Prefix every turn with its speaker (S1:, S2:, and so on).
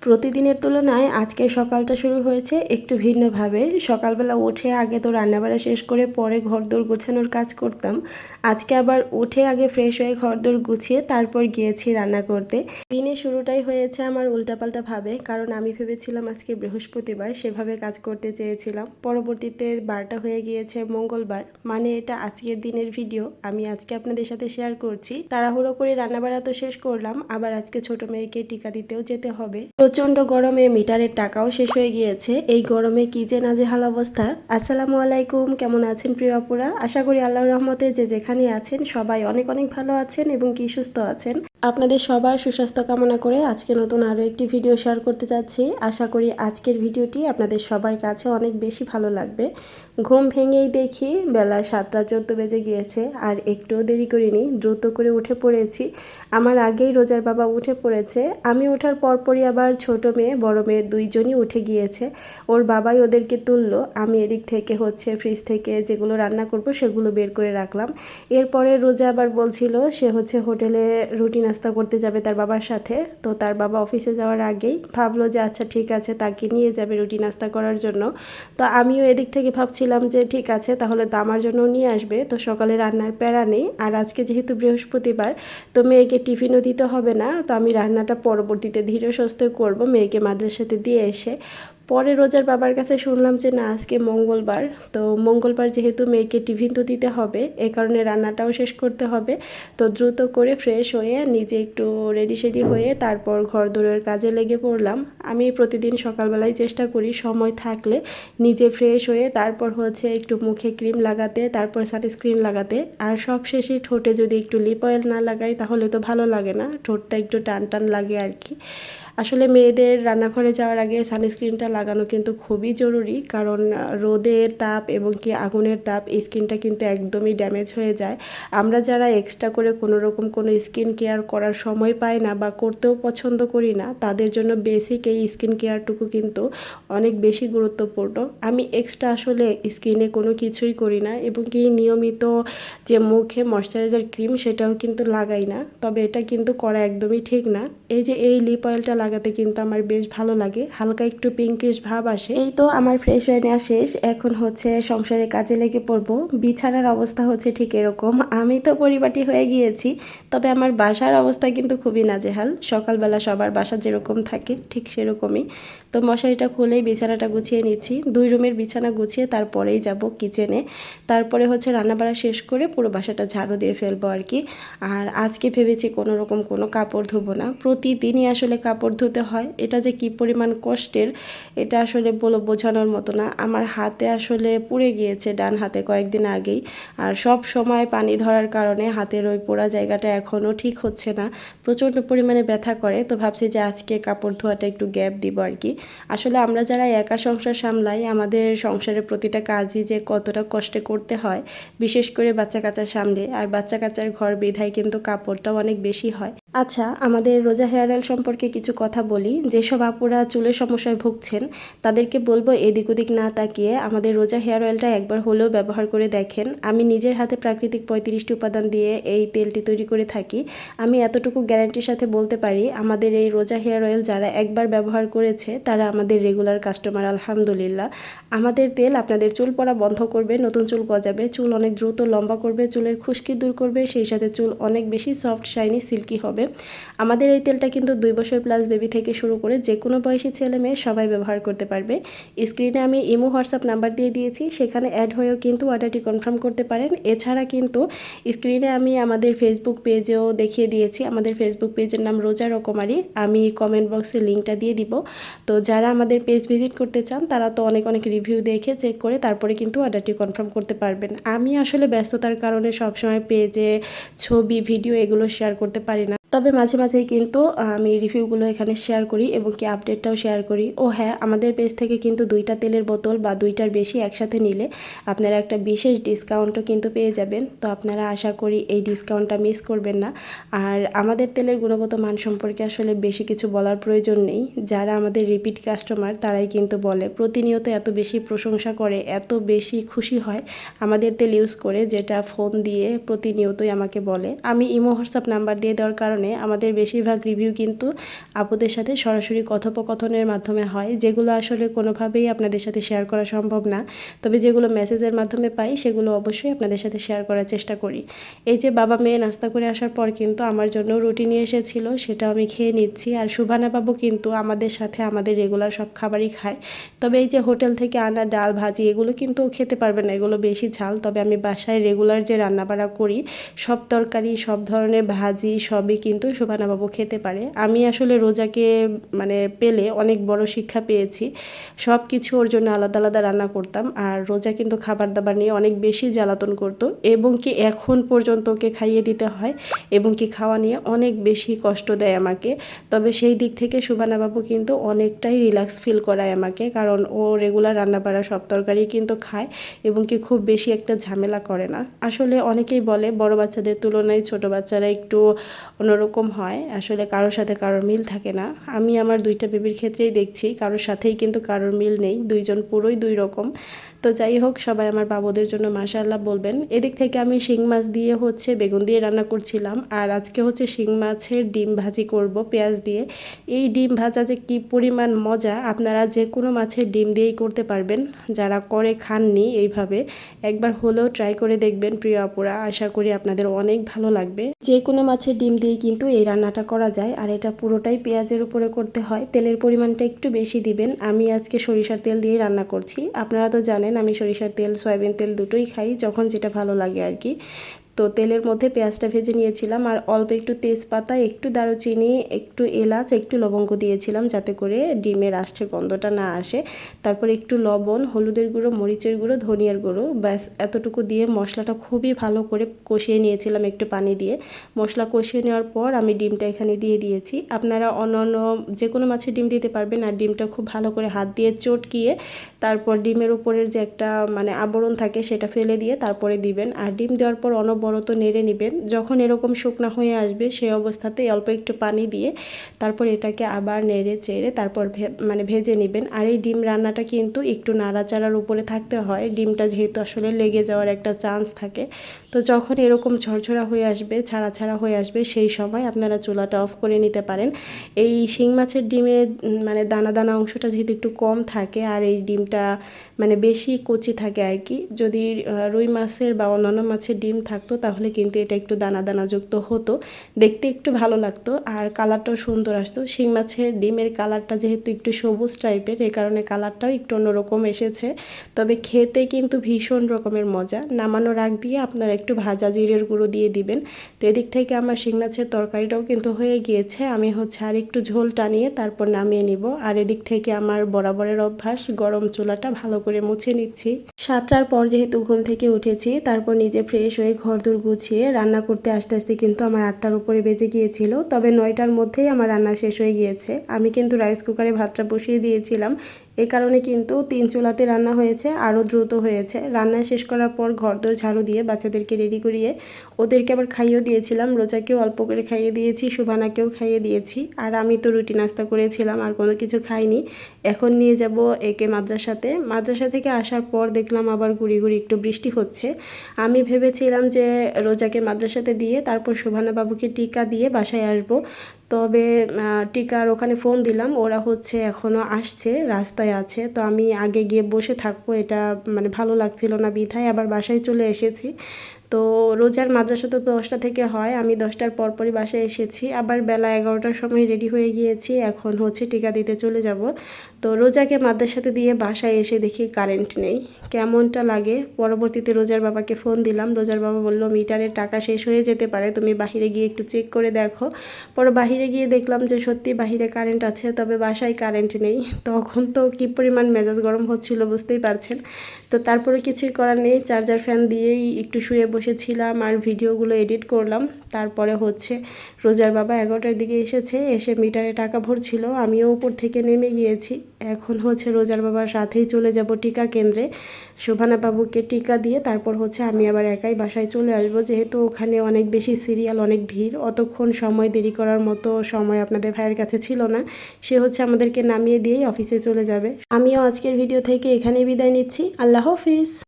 S1: প্রতিদিনের তুলনায় আজকের সকালটা শুরু হয়েছে একটু ভিন্নভাবে। সকালবেলা উঠে আগে তো রান্নাবাড়া শেষ করে পরে ঘরদোর গোছানোর কাজ করতাম। আজকে আবার উঠে আগে ফ্রেশ হয়ে ঘরদোর গুছিয়ে তারপর গিয়েছি রান্না করতে। দিনের শুরুটাই হয়েছে আমার উল্টাপাল্টাভাবে, কারণ আমি ভেবেছিলাম আজকে বৃহস্পতিবার, সেভাবে কাজ করতে চেয়েছিলাম। পরবর্তীতে বারটা হয়ে গিয়েছে মঙ্গলবার, মানে এটা আজকের দিনের ভিডিও আমি আজকে আপনাদের সাথে শেয়ার করছি। তাড়াহুড়ো করে রান্নাবাড়া তো শেষ করলাম, আবার আজকে ছোট মেয়েকে টিকা দিতেও যেতে হবে। প্রচণ্ড গরমে মিটারের টাকাও শেষ হয়ে গিয়েছে। এই গরমে কি যে নাজেহাল অবস্থা। আসসালামু আলাইকুম, কেমন আছেন প্রিয় আপুরা? আশা করি আল্লাহর রহমতে যে যেখানে আছেন সবাই অনেক অনেক ভালো আছেন এবং কি সুস্থ আছেন। আপনাদের সবার সুস্বাস্থ্য কামনা করে আজকে নতুন আরও একটি ভিডিও শেয়ার করতে যাচ্ছি। আশা করি আজকের ভিডিওটি আপনাদের সবার কাছে অনেক বেশি ভালো লাগবে। ঘুম ভেঙেই দেখি বেলা 7:14 বেজে গিয়েছে, আর একটুও দেরি করিনি, দ্রুত করে উঠে পড়েছি। আমার আগেই রোজার বাবা উঠে পড়েছে। আমি ওঠার পরপরই আবার ছোট মেয়ে বড় মেয়ে দুইজনই উঠে গিয়েছে। ওর বাবাই ওদেরকে তুললো। আমি এদিক থেকে ফ্রিজ থেকে যেগুলো রান্না করব সেগুলো বের করে রাখলাম। এরপরে রোজা আবার বলছিল সে হোটেলে রুটি নাস্তা করতে যাবে তার বাবার সাথে। তো তার বাবা অফিসে যাওয়ার আগেই ভাবলো যে আচ্ছা ঠিক আছে, তাকে নিয়ে যাবে রুটি নাস্তা করার জন্য। তো আমিও এদিক থেকে ভাবছিলাম যে ঠিক আছে, তাহলে তো আমার জন্য নিয়ে আসবে, তো সকালে রান্নার প্যারা নেই। আর আজকে যেহেতু বৃহস্পতিবার, তো মেয়েকে টিফিনও দিতে হবে না, তো আমি রান্নাটা পরবর্তীতে ধীরে সুস্থে করব মেয়েকে মাদ্রাসাতে দিয়ে এসে। পরে রোজার বাবার কাছে শুনলাম যে না, আজকে মঙ্গলবার, তো মঙ্গলবার যেহেতু মেয়েকে টিফিন তো দিতে হবে, এ কারণে রান্নাটাও শেষ করতে হবে। তো দ্রুত করে ফ্রেশ হয়ে নিজে একটু রেডি সেডি হয়ে তারপর ঘরদোরের কাজে লেগে পড়লাম। আমি প্রতিদিন সকালবেলায় চেষ্টা করি সময় থাকলে নিজে ফ্রেশ হয়ে তারপর একটু মুখে ক্রিম লাগাতে, তারপর সানস্ক্রিন লাগাতে। আর সব শেষে ঠোঁটে যদি একটু লিপ অয়েল না লাগাই তাহলে তো ভালো লাগে না, ঠোঁটটা একটু টান টান লাগে আর কি। আসলে মেয়েদের রান্নাঘরে যাওয়ার আগে সানস্ক্রিনটা লাগানো কিন্তু খুবই জরুরি, কারণ রোদের তাপ এবং কি আগুনের তাপ স্কিনটা কিন্তু একদমই ড্যামেজ হয়ে যায়। আমরা যারা এক্সট্রা করে কোনো রকম কোনো স্কিন কেয়ার করার সময় পাই না বা করতেও পছন্দ করি না, তাদের জন্য বেসিক এই স্কিন কেয়ারটুকু কিন্তু অনেক বেশি গুরুত্বপূর্ণ। আমি এক্সট্রা আসলে স্কিনে কোনো কিছুই করি না, এবং কি নিয়মিত যে মুখে ময়শ্চারাইজার ক্রিম সেটাও কিন্তু লাগাই না, তবে এটা কিন্তু করা একদমই ঠিক না। এই যে এই লিপ অয়েলটা লাগাতে কিন্তু আমার বেশ ভালো লাগে, হালকা একটু পিঙ্কিশ ভাব আসে। এই তো আমার ফ্রেশ হয়ে নেওয়া শেষ, এখন সংসারে কাজে লেগে পড়বো। বিছানার অবস্থা ঠিক এরকম, আমি তো পরিপাটি হয়ে গিয়েছি, তবে আমার বাসার অবস্থা কিন্তু খুবই নাজেহাল। সকালবেলা সবার বাসা যেরকম থাকে ঠিক সেরকমই। তো মশারিটা খুলেই বিছানাটা গুছিয়ে নিচ্ছি, 2 রুমের বিছানা গুছিয়ে তারপরেই যাব কিচেনে। তারপরে রান্নাবাড়া শেষ করে পুরো বাসাটা ঝাড়ু দিয়ে ফেলবো আর কি। আর আজকে ভেবেছি কোনো রকম কোনো কাপড় ধোবো না, প্রতিদিনই আসলে কাপড় ধুতে হয়, এটা যে কী পরিমাণ কষ্টের এটা আসলে বোঝানোর মতো না। আমার হাতে পুড়ে গিয়েছে, ডান হাতে কয়েকদিন আগেই। আর সব সময় পানি ধরার কারণে হাতের ওই পোড়া জায়গাটা এখনও ঠিক হচ্ছে না, প্রচণ্ড পরিমাণে ব্যথা করে। তো ভাবছি যে আজকে কাপড় ধোয়াটা একটু গ্যাপ দিব আর কি। আসলে আমরা যারা একা সংসার সামলাই, আমাদের সংসারের প্রতিটা কাজই যে কতটা কষ্টে করতে হয়, বিশেষ করে বাচ্চা কাচ্চা সামলে, আর বাচ্চা কাচ্চার ঘর বিধায় কিন্তু কাপড়টাও অনেক বেশি হয়। আচ্ছা, আমাদের রোজা হেয়ার অয়েল সম্পর্কে কিছু কথা বলি। যেসব আপুরা চুলের সমস্যায় ভুগছেন তাদেরকে বলবো এদিক ওদিক না তাকিয়ে আমাদের রোজা হেয়ার অয়েলটা একবার হলেও ব্যবহার করে দেখেন। আমি নিজের হাতে প্রাকৃতিক 35টি উপাদান দিয়ে এই তেলটি তৈরি করে থাকি। আমি এতটুকু গ্যারান্টির সাথে বলতে পারি, আমাদের এই রোজা হেয়ার অয়েল যারা একবার ব্যবহার করেছে তারা আমাদের রেগুলার কাস্টমার আলহামদুলিল্লাহ। আমাদের তেল আপনাদের চুল পড়া বন্ধ করবে, নতুন চুল গজাবে, চুল অনেক দ্রুত লম্বা করবে, চুলের খুশকি দূর করবে, সেই সাথে চুল অনেক বেশি সফট শাইনি সিল্কি হবে। আমাদের এই তেলটা কিন্তু 2 বছর প্লাস বেবি থেকে শুরু করে যে কোনো বয়সী ছেলে মেয়ে সবাই ব্যবহার করতে পারবে। স্ক্রিনে আমি ইমো হোয়াটসঅ্যাপ নাম্বার দিয়ে দিয়েছি, সেখানে অ্যাড হয়েও কিন্তু অর্ডারটি কনফার্ম করতে পারেন। এছাড়া কিন্তু স্ক্রিনে আমি আমাদের ফেসবুক পেজেও দেখিয়ে দিয়েছি, আমাদের ফেসবুক পেজের নাম রোজা রকমারি, আমি কমেন্ট বক্সে লিঙ্কটা দিয়ে দিব। তো যারা আমাদের পেজ ভিজিট করতে চান তারা তো অনেক অনেক রিভিউ দেখে চেক করে তারপরে কিন্তু অর্ডারটি কনফার্ম করতে পারবেন। আমি আসলে ব্যস্ততার কারণে সবসময় পেজে ছবি ভিডিও এগুলো শেয়ার করতে পারি না, তবে মাঝে মাঝেই কিন্তু আমি রিভিউগুলো এখানে শেয়ার করি এবং কি আপডেটটাও শেয়ার করি। ও হ্যাঁ, আমাদের পেজ থেকে কিন্তু 2টা তেলের বোতল বা 2টার বেশি একসাথে নিলে আপনারা একটা বিশেষ ডিসকাউন্টও কিন্তু পেয়ে যাবেন। তো আপনারা আশা করি এই ডিসকাউন্টটা মিস করবেন না। আর আমাদের তেলের গুণগত মান সম্পর্কে আসলে বেশি কিছু বলার প্রয়োজন নেই, যারা আমাদের রিপিট কাস্টমার তারাই কিন্তু বলে, প্রতিনিয়ত এত বেশি প্রশংসা করে, এত বেশি খুশি হয় আমাদের তেল ইউজ করে, যেটা ফোন দিয়ে প্রতিনিয়তই আমাকে বলে। আমি ইমো হোয়াটসঅ্যাপ নাম্বার দিয়ে দেওয়ার কারণে কারণে আমাদের বেশিরভাগ রিভিউ কিন্তু আপুদের সাথে সরাসরি কথোপকথনের মাধ্যমে হয়, যেগুলো আসলে কোনোভাবেই আপনাদের সাথে শেয়ার করা সম্ভব না। তবে যেগুলো মেসেজের মাধ্যমে পাই সেগুলো অবশ্যই আপনাদের সাথে শেয়ার করার চেষ্টা করি। এই যে বাবা মেয়ে নাস্তা করে আসার পর কিন্তু আমার জন্য রুটি নিয়ে এসেছিল, সেটা আমি খেয়ে নিচ্ছি। আর সুভানা বাবু কিন্তু আমাদের সাথে আমাদের রেগুলার সব খাবারই খায়। তবে এই যে হোটেল থেকে আনা ডাল ভাজি এগুলো কিন্তু খেতে পারবে না, এগুলো বেশি ঝাল। তবে আমি বাসায় রেগুলার যে রান্নাবাড়া করি সব তরকারি সব ধরনের ভাজি সবই কিন্তু সুভানা বাবু খেতে পারে। আমি আসলে রোজাকে পেলে অনেক বড় শিক্ষা পেয়েছি। সব কিছু ওর জন্য আলাদা আলাদা রান্না করতাম, আর রোজা কিন্তু খাবার দাবার নিয়ে অনেক বেশি জ্বালাতন করতো, এবং কি এখন পর্যন্ত ওকে খাইয়ে দিতে হয়, এবং কি খাওয়া নিয়ে অনেক বেশি কষ্ট দেয় আমাকে। তবে সেই দিক থেকে সুভানা বাবু কিন্তু অনেকটাই রিল্যাক্স ফিল করায় আমাকে, কারণ ও রেগুলার রান্নাবাড়া সব তরকারি কিন্তু খায়, এবং কি খুব বেশি একটা ঝামেলা করে না। আসলে অনেকেই বলে বড় বাচ্চাদের তুলনায় ছোট বাচ্চারা একটু অন্যরকম হয়, আসলে কারোর সাথে কারোর মিল থাকে না। আমি আমার দুইটা বেবির ক্ষেত্রেই দেখছি কারোর সাথেই কিন্তু কারোর মিল নেই, দুইজন পুরোই দুই রকম। তো যাই হোক, সবাই আমার বাবুদের জন্য মাশাআল্লাহ বলবেন। এদিক থেকে আমি শিং মাছ দিয়ে বেগুন দিয়ে রান্না করছিলাম, আর আজকে শিং মাছের ডিম ভাজি করব পেঁয়াজ দিয়ে। এই ডিম ভাজা যে কী পরিমাণ মজা, আপনারা যে কোনো মাছের ডিম দিয়েই করতে পারবেন। যারা করে খাননি এইভাবে একবার হলেও ট্রাই করে দেখবেন প্রিয় আপুরা, আশা করি আপনাদের অনেক ভালো লাগবে। যে কোনো মাছের ডিম দিয়েই কিন্তু এই রান্নাটা করা যায়, আর এটা পুরোটাই পেঁয়াজের উপরে করতে হয়। তেলের পরিমাণটা একটু বেশি দিবেন। আমি আজকে সরিষার তেল দিয়ে রান্না করছি। আপনারা তো জানেন আমি সরিষার তেল সয়াবিন তেল দুটোই খাই, যখন যেটা ভালো লাগে আর কি। তো তেলের মধ্যে পেঁয়াজটা ভেজে নিয়েছিলাম, আর অল্প একটু তেজপাতা, একটু দারুচিনি, একটু এলাচ, একটু লবঙ্গ দিয়েছিলাম যাতে করে ডিমের আষ্টে গন্ধটা না আসে। তারপর একটু লবণ, হলুদের গুঁড়ো, মরিচের গুঁড়ো, ধনিয়ার গুঁড়ো, ব্যাস এতটুকু দিয়ে মশলাটা খুবই ভালো করে কষিয়ে নিয়েছিলাম একটু পানি দিয়ে। মশলা কষিয়ে নেওয়ার পর আমি ডিমটা এখানে দিয়ে দিয়েছি। আপনারা অন্য যে কোনো মাছের ডিম দিতে পারবেন, আর ডিমটা খুব ভালো করে হাত দিয়ে চটকিয়ে তারপর ডিমের উপরের যে একটা আবরণ থাকে সেটা ফেলে দিয়ে তারপরে দিবেন। আর ডিম দেওয়ার পর অনবরত নেড়ে নেবেন। যখন এরকম শুকনা হয়ে আসবে সেই অবস্থাতে অল্প একটু পানি দিয়ে তারপর এটাকে আবার নেড়ে চেড়ে তারপর ভেজে নেবেন। আর এই ডিম রান্নাটা কিন্তু একটু নাড়াচাড়ার উপরে থাকতে হয়, ডিমটা যেহেতু আসলে লেগে যাওয়ার একটা চান্স থাকে। তো যখন এরকম ঝরঝরা হয়ে আসবে, ছাড়া ছাড়া হয়ে আসবে, সেই সময় আপনারা চুলাটা অফ করে নিতে পারেন। এই শিং মাছের ডিমে দানা দানা অংশটা যেহেতু একটু কম থাকে, আর এই ডিমটা বেশি কচি থাকে আর কি। যদি রুই মাছের বা অন্যান্য মাছের ডিম থাকতো তাহলে কিন্তু এটা একটু দানা দানাযুক্ত হতো, দেখতে একটু ভালো লাগতো, আর কালারটাও সুন্দর আসতো। শিং মাছের ডিমের কালারটা যেহেতু একটু সবুজ টাইপের, এই কারণে কালারটাও একটু অন্যরকম এসেছে। তবে খেতে কিন্তু ভীষণ রকমের মজা। নামানোর আগ দিয়ে আপনারা একটু ভাজা জিরের গুঁড়ো দিয়ে দিবেন। তো এদিক থেকে আমার শিং মাছের তরকারিটাও কিন্তু হয়ে গিয়েছে। আমি আর একটু ঝোল টানিয়ে তারপর নামিয়ে নিব। আর এদিক থেকে আমার বরাবরের অভ্যাস, গরম চুলাটা ভালো করে মুছে নিচ্ছি। 7টার পর যেহেতু ঘুম থেকে উঠেছি, তারপর নিজে ফ্রেশ হয়ে ঘরদোর গুছিয়ে রান্না করতে আসতে আসতে কিন্তু আমার 8টার উপরে বেজে গিয়েছিল। তবে 9টার মধ্যেই আমার রান্না শেষ হয়ে গিয়েছে। আমি কিন্তু রাইস কুকারে ভাতটা বসিয়ে দিয়েছিলাম, এই কারণে কিন্তু 3 চুলাতে রান্না হয়েছে, আরও দ্রুত হয়েছে। রান্না শেষ করার পর ঘরদোর ঝাড়ু দিয়ে বাচ্চাদেরকে রেডি করিয়ে ওদেরকে আবার খাইয়েও দিয়েছিলাম। রোজাকেও অল্প করে খাইয়ে দিয়েছি, সুভানাকেও খাইয়ে দিয়েছি। আর আমি তো রুটি নাস্তা করেছিলাম, আর কোনো কিছু খাইনি। এখন নিয়ে যাব একে মাদ্রাসাতে। মাদ্রাসা থেকে আসার পর দেখলাম আবার গুড়ি গুড়ি একটু বৃষ্টি হচ্ছে। আমি ভেবেছিলাম যে রোজাকে মাদ্রাসাতে দিয়ে তারপর সুভানা বাবুকে টিকা দিয়ে বাসায় আসব। তবে টিকার ওখানে ফোন দিলাম, ওরা এখনও আসছে, রাস্তায় আছে। তো আমি আগে গিয়ে বসে থাকবো, এটা ভালো লাগছিল না, বিধায় আবার বাসায় চলে এসেছি। তো রোজার মাদ্রাসা তো 10টা থেকে হয়, আমি 10টার পরপরই বাসায় এসেছি। আবার বেলা 11টার সময় রেডি হয়ে গিয়েছি, এখন টিকা দিতে চলে যাব। তো রোজাকে মাদ্রাসাতে দিয়ে বাসায় এসে দেখি কারেন্ট নেই, কেমনটা লাগে। পরবর্তীতে রোজার বাবাকে ফোন দিলাম, রোজার বাবা বলল মিটারের টাকা শেষ হয়ে যেতে পারে, তুমি বাহিরে গিয়ে একটু চেক করে দেখো। পরে বাহিরে গিয়ে দেখলাম যে সত্যি বাহিরে কারেন্ট আছে, তবে বাসায় কারেন্ট নেই। তখন তো কী পরিমাণ মেজাজ গরম হচ্ছিল বুঝতেই পারছেন। তো তারপরে কিছুই করার নেই, চার্জার ফ্যান দিয়েই একটু শুয়ে বসেছিলাম আর ভিডিওগুলো এডিট করলাম। তারপরে রোজার বাবা 11টার দিকে এসেছে, এসে মিটারে টাকা ভরছিল, আমিও উপর থেকে নেমে গিয়েছি। এখন রোজার বাবার সাথেই চলে যাব টিকা কেন্দ্রে, শোভানা বাবুকে টিকা দিয়ে তারপর আমি আবার একাই বাসায় চলে আসব, যেহেতু ওখানে অনেক বেশি সিরিয়াল, অনেক ভিড়, অতক্ষণ সময় দেরি করার মতো সময় আপনাদের ভাইয়ের কাছে ছিল না। সে আমাদেরকে নামিয়ে দিয়েই অফিসে চলে যাবে। আমিও আজকের ভিডিও থেকে এখানেই বিদায় নিচ্ছি। আল্লাহ হাফিজ।